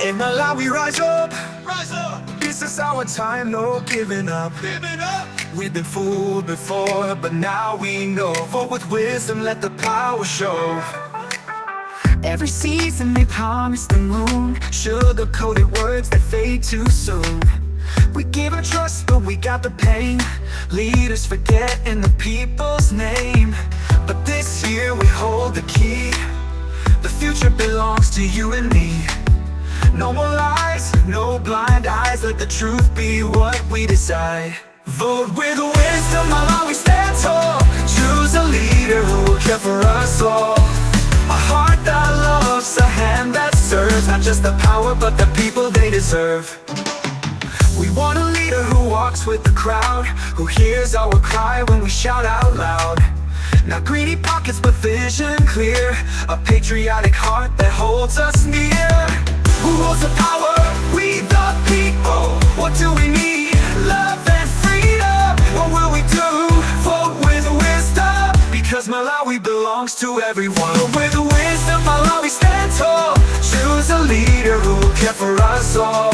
In Malawi, rise up. Rise up, This is our time, no giving up. give it up. We've been fooled before, but now we know. Vote with wisdom, let the power show. Every season they promise the moon, sugar-coated words that fade too soon. We give our trust, but we got the pain. Leaders forget in the people's name. But this year we hold the key. The future belongs to you and me. No more lies, no blind eyes. Let the truth be what we decide. Vote with wisdom, Malawi stand tall. Choose a leader who will care for us all. A heart that loves, a hand that serves. Not just the power, but the people they deserve. We want a leader who walks with the crowd, who hears our cry when we shout out loud. Not greedy pockets, but vision clear. A patriotic heart that holds us near. Who holds the power? We the people. What do we need? Love and freedom. What will we do? Vote with wisdom, because Malawi belongs to everyone. With wisdom, Malawi stand tall. Choose a leader who will care for us all.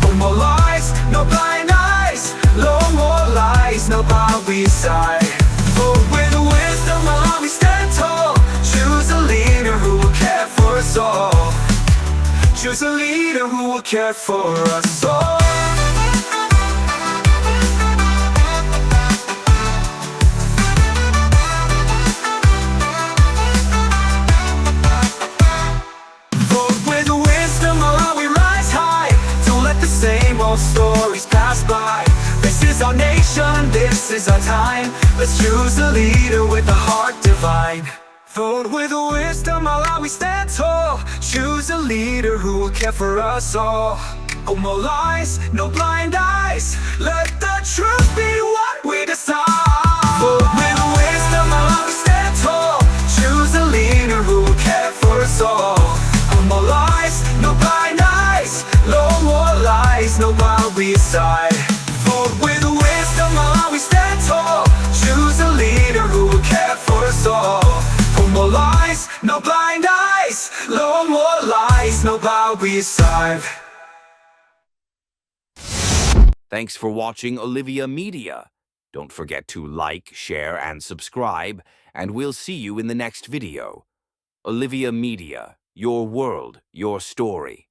No more lies, no blind eyes. No more lies, no Malawi side. Vote with wisdom, Malawi stand tall. Choose a leader who will care for us all. Choose a leader who will care for us all. Vote with wisdom, Malawi rise high. Don't let the same old stories pass by. This is our nation, this is our time. Let's choose a leader with a heart divine. Vote with wisdom, Malawi stand tall. Choose a leader who will care for us all. No more lies, no blind eyes. Let the truth be what we decide. Vote with wisdom, Malawi stand tall. Choose a leader who will care for us all. No more lies, no blind eyes. No more lies, no Malawi side. Vote with wisdom, Malawi stand tall. Choose a leader who will care for us all. No more lies, no blind eyes. No more lies, no Malawi side. Thanks for watching Olivia Media. Don't forget to like, share, and subscribe, and we'll see you in the next video. Olivia Media, your world, your story.